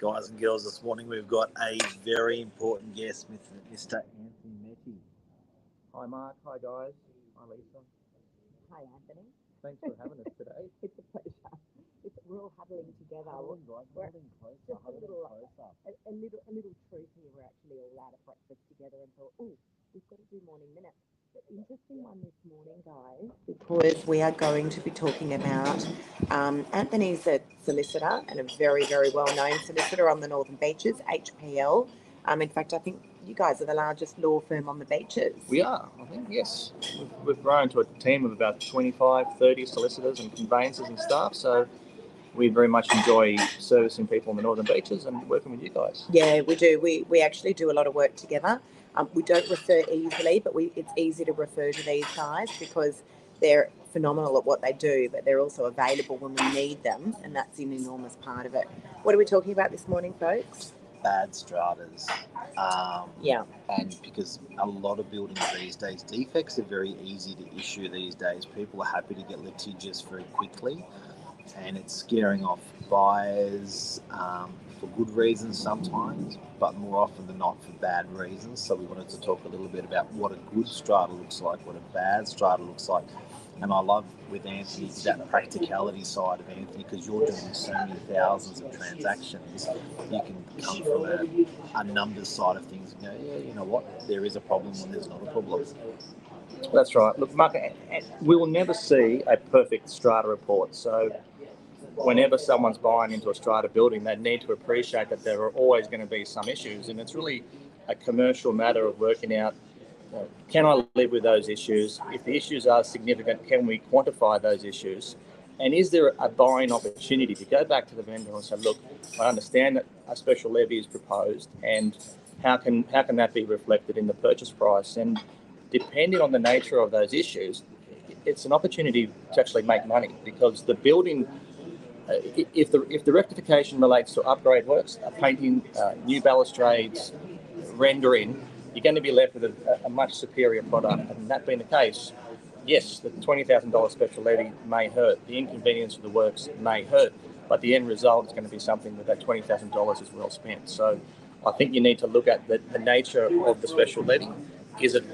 Guys and girls, this morning we've got a very important guest, Mr. Anthony METE. Hi Mark, hi guys, hi Lisa. Hi Anthony. Thanks for having us today. It's a pleasure. We're all huddling together. Huddling closer. A little truth here. We're actually all out of breakfast together and thought, we've got to do morning minutes. The interesting one this morning, guys, because we are going to be talking about Anthony's a solicitor and a very, very well-known solicitor on the Northern Beaches, HPL. In fact, I think you guys are the largest law firm on the beaches. We are, I think, yes. We've grown to a team of about 25, 30 solicitors and conveyancers and staff, so we very much enjoy servicing people on the Northern Beaches and working with you guys. Yeah, we do. We actually do a lot of work together. We don't refer easily, but it's easy to refer to these guys because they're phenomenal at what they do, but they're also available when we need them, and that's an enormous part of it. What are we talking about this morning, folks? Bad stratas. Yeah. And because a lot of buildings these days, defects are very easy to issue these days. People are happy to get litigious very quickly, and it's scaring off buyers for good reasons sometimes, but more often than not for bad reasons. So we wanted to talk a little bit about what a good strata looks like, what a bad strata looks like. And I love with Anthony that practicality side of Anthony, because you're doing so many thousands of transactions. You can come from a numbers side of things and go, yeah, you know what, there is a problem when there's not a problem. That's right. Look, Mark, we will never see a perfect strata report. So whenever someone's buying into a strata building, they need to appreciate that there are always going to be some issues. And it's really a commercial matter of working out, can I live with those issues? If the issues are significant, can we quantify those issues? And is there a buying opportunity to go back to the vendor and say, look, I understand that a special levy is proposed, and how can that be reflected in the purchase price? And depending on the nature of those issues, it's an opportunity to actually make money, because the building, if the rectification relates to upgrade works, painting, new balustrades, rendering, you're going to be left with a much superior product. And that being the case, yes, the $20,000 special levy may hurt. The inconvenience of the works may hurt, but the end result is going to be something that $20,000 is well spent. So I think you need to look at the nature of the special levy. Is it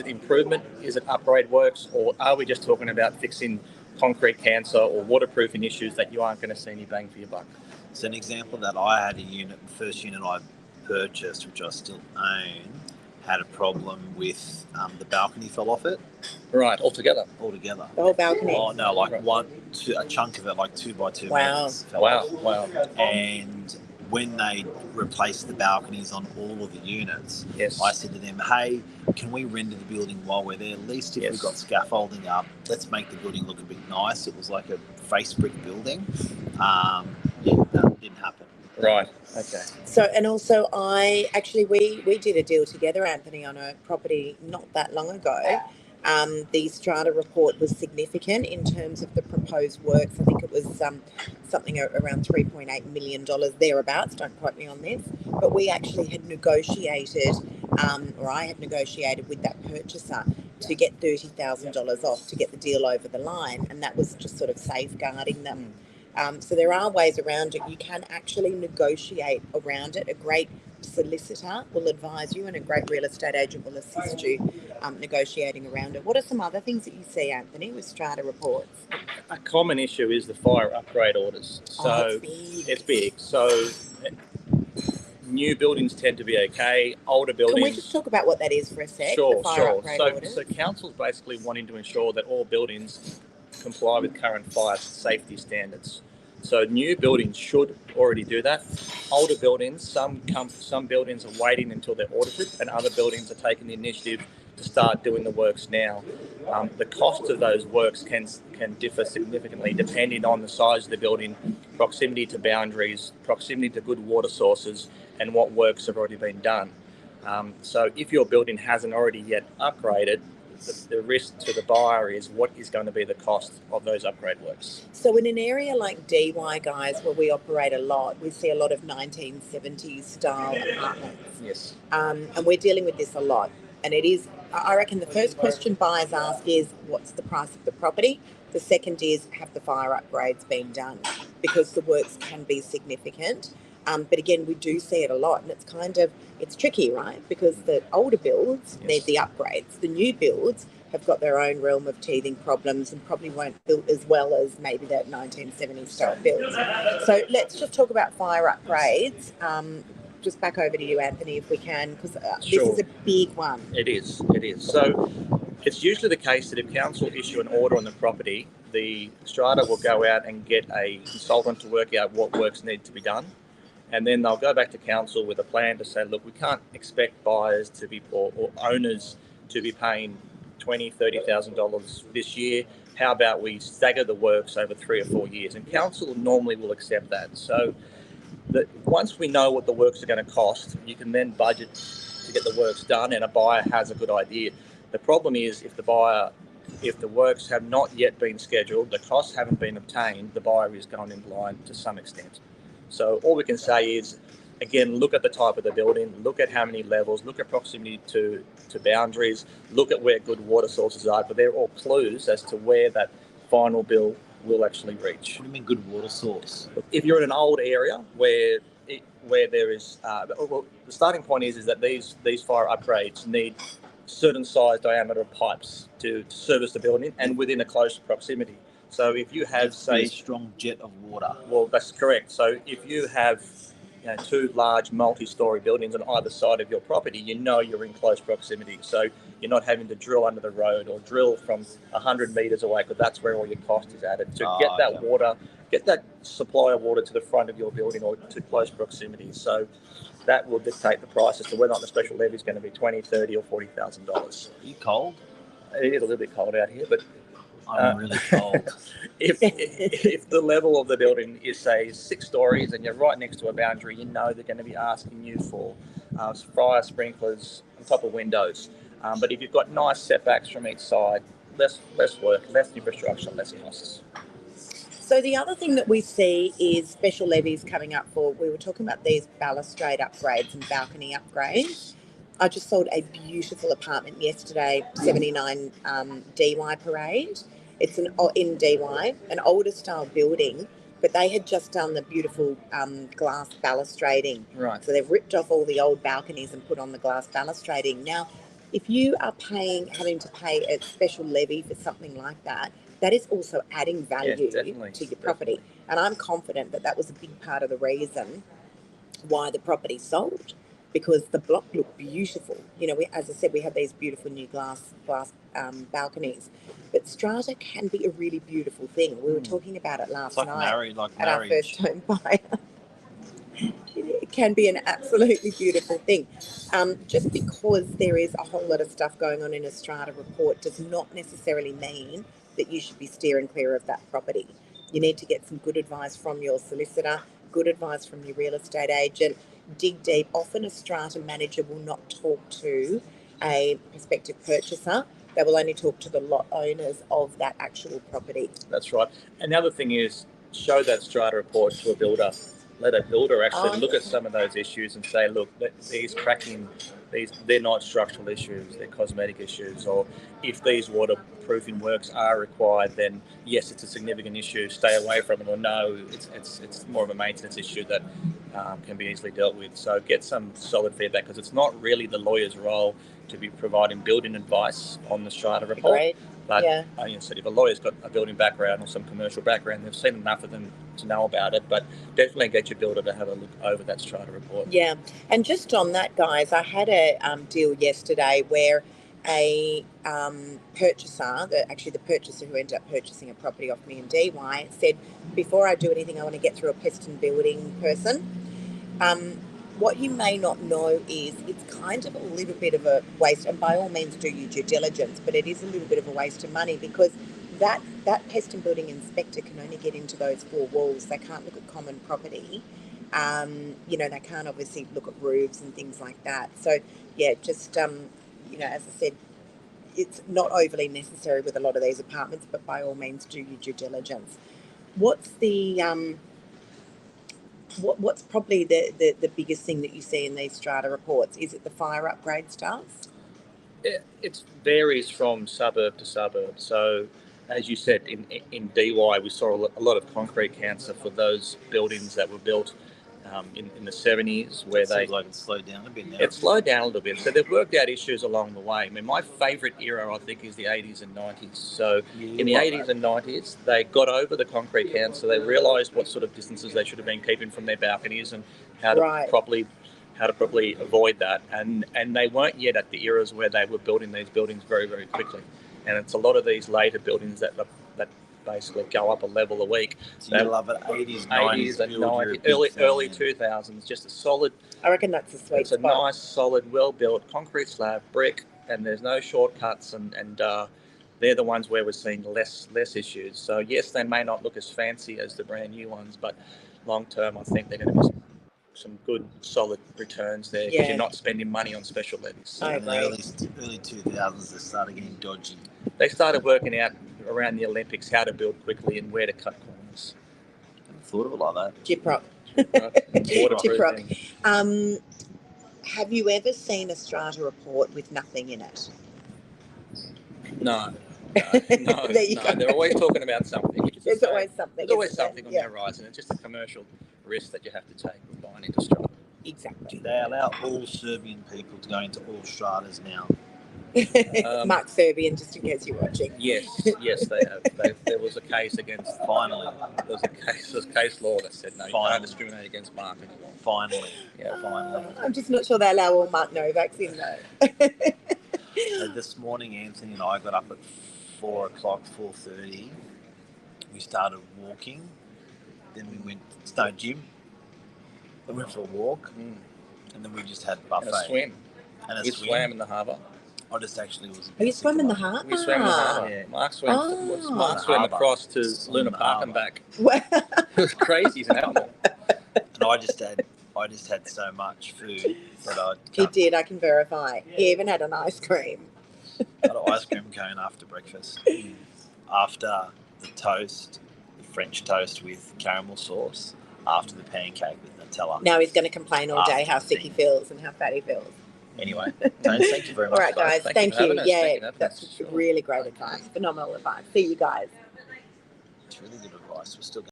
improvement? Is it upgrade works? Or are we just talking about fixing concrete cancer or waterproofing issues that you aren't going to see any bang for your buck? So an example that I had first unit I purchased, which I still own, had a problem with the balcony fell off it. Right, altogether. The whole balcony? Oh no, like a chunk of it, like 2 by 2 wow. meters fell off. Wow. And when they replaced the balconies on all of the units, yes, I said to them, hey, can we render the building while we're there? At least if we've got scaffolding up, let's make the building look a bit nice. It was like a face brick building. That didn't happen. Right. Okay. So, and also we did a deal together, Anthony, on a property not that long ago. The strata report was significant in terms of the proposed works. I think it was something around $3.8 million thereabouts. Don't quote me on this. But we actually had negotiated, or I had negotiated with that purchaser to get $30,000 off to get the deal over the line, and that was just sort of safeguarding them. So there are ways around it. You can actually negotiate around it. A great solicitor will advise you, and a great real estate agent will assist you negotiating around it. What are some other things that you see, Anthony, with strata reports? A common issue is the fire upgrade orders. So it's big. So new buildings tend to be okay. Older buildings. Can we just talk about what that is for a sec? Sure. Orders? So council's basically wanting to ensure that all buildings comply with current fire safety standards. So new buildings should already do that. Older buildings, some buildings are waiting until they're audited, and other buildings are taking the initiative to start doing the works now. The cost of those works can differ significantly depending on the size of the building, proximity to boundaries, proximity to good water sources, and what works have already been done. So if your building hasn't already yet upgraded, the risk to the buyer is what is going to be the cost of those upgrade works. So in an area like DY, guys, where we operate a lot, we see a lot of 1970s style apartments. Yes. And we're dealing with this a lot. And it is, I reckon the first question buyers ask is, what's the price of the property? The second is, have the fire upgrades been done? Because the works can be significant. But again, we do see it a lot, and it's tricky, right? Because the older builds need the upgrades. The new builds have got their own realm of teething problems and probably won't build as well as maybe that 1970s style builds. So let's just talk about fire upgrades. Just back over to you, Anthony, if we can, because this is a big one. It is. So it's usually the case that if council issue an order on the property, the strata will go out and get a consultant to work out what works need to be done. And then they'll go back to council with a plan to say, look, we can't expect buyers to be, or owners to be paying $20,000, $30,000 this year. How about we stagger the works over 3 or 4 years? And council normally will accept that. So once we know what the works are going to cost, you can then budget to get the works done, and a buyer has a good idea. The problem is if the works have not yet been scheduled, the costs haven't been obtained, the buyer is going in blind to some extent. So all we can say is, again, look at the type of the building, look at how many levels, look at proximity to boundaries, look at where good water sources are, but they're all clues as to where that final bill will actually reach. What do you mean good water source? If you're in an old area where there is, the starting point is that these fire upgrades need certain size diameter pipes to service the building and within a close proximity. So if you have, say, a strong jet of water. Well, that's correct. So if you have 2 large multi-storey buildings on either side of your property, you're in close proximity. So you're not having to drill under the road or drill from 100 metres away, because that's where all your cost is added. To get that water, get that supply of water to the front of your building or to close proximity. So that will dictate the price as to whether or not the special levy is going to be $20,000, $30,000 or $40,000. Are you cold? It is a little bit cold out here, but I'm really cold. If the level of the building is, say, 6 stories and you're right next to a boundary, they're going to be asking you for fire sprinklers on top of windows. But if you've got nice setbacks from each side, less work, less infrastructure, less costs. So the other thing that we see is special levies coming up for, we were talking about these balustrade upgrades and balcony upgrades. I just sold a beautiful apartment yesterday, 79 DY Parade. It's in DY, an older style building, but they had just done the beautiful glass balustrading. Right. So they've ripped off all the old balconies and put on the glass balustrading. Now, if you are having to pay a special levy for something like that, that is also adding value to your property. And I'm confident that was a big part of the reason why the property sold, because the block looked beautiful. As I said, we have these beautiful new glass balconies, but strata can be a really beautiful thing. We were talking about it last night at our first home buyer. It can be an absolutely beautiful thing. Just because there is a whole lot of stuff going on in a strata report does not necessarily mean that you should be steering clear of that property. You need to get some good advice from your solicitor, good advice from your real estate agent. Dig deep. Often a strata manager will not talk to a prospective purchaser. They will only talk to the lot owners of that actual property. That's right. And the other thing is, show that strata report to a builder. Let a builder actually look at some of those issues and say, look, they're not structural issues, they're cosmetic issues. Or if these waterproofing works are required, then yes, it's a significant issue, stay away from it. Or no, it's more of a maintenance issue that can be easily dealt with. So get some solid feedback, because it's not really the lawyer's role to be providing building advice on the strata report. Great. But if a lawyer's got a building background or some commercial background, they've seen enough of them to know about it. But definitely get your builder to have a look over that strata report. Yeah. And just on that, guys, I had a deal yesterday where a purchaser, the purchaser who ended up purchasing a property off me in DY, said, before I do anything, I want to get through a pest and building person. What you may not know is it's kind of a little bit of a waste, and by all means do your due diligence, but it is a little bit of a waste of money, because that pest and building inspector can only get into those 4 walls. They can't look at common property. They can't obviously look at roofs and things like that. So, just, as I said, it's not overly necessary with a lot of these apartments, but by all means do your due diligence. What's the... What's probably the biggest thing that you see in these strata reports? Is it the fire upgrade stuff? It varies from suburb to suburb. So, as you said, in DY, we saw a lot of concrete cancer for those buildings that were built in the 70s where It seems like it's slowed down a bit now. It slowed down a little bit. So they've worked out issues along the way. I mean, my favourite era, I think, is the 80s and 90s. So in the 80s and 90s, they got over the concrete cans, so they realised what sort of distances they should have been keeping from their balconies and how to properly avoid that. And they weren't yet at the eras where they were building these buildings very, very quickly. And it's a lot of these later buildings that basically go up a level a week. So you love it, 80s, 90s, and 90s, early 2000s, just a solid. I reckon that's a sweet spot. It's a nice, solid, well-built concrete slab, brick, and there's no shortcuts, and they're the ones where we're seeing less issues. So yes, they may not look as fancy as the brand new ones, but long term, I think they're going to be some good, solid returns there because you're not spending money on special levies. I In the early 2000s, they started getting dodgy. They started working out around the Olympics how to build quickly and where to cut corners. I never thought of it like that. Gyprock. Gyprock. Have you ever seen a strata report with nothing in it? No. There you go. They're always talking about something. There's always something. There's always something on the horizon. It's just a commercial risk that you have to take with buying into strata. Exactly. They allow all Serbian people to go into all stratas now. Mark Serbian, just in case you're watching. Yes, they have. There was a case against. Finally, there's case law that said no, you can't discriminate against Mark anymore. Finally. I'm just not sure they allow all Mark Novaks in though. This morning, Anthony and I got up at 4:30. We started walking. Then we went to the gym. Then we went for a walk, and then we just had buffet. And a swim. We swam in the harbour. I just actually was. Oh, you swam in the harbour? We swam in the harbour. Yeah. Mark swam across to Luna Park and back. Wow. It was crazy as an animal. And I just had so much food that He did. I can verify. He even had an ice cream. Had an ice cream cone after breakfast. After the toast, the French toast with caramel sauce. After the pancake with Nutella. Now he's going to complain all day how sick he feels and how fat he feels. Anyway, thank you very much. All right, guys. Thank you. Yeah, that's sure. really great advice. Phenomenal advice. See you guys. It's really good advice. We're still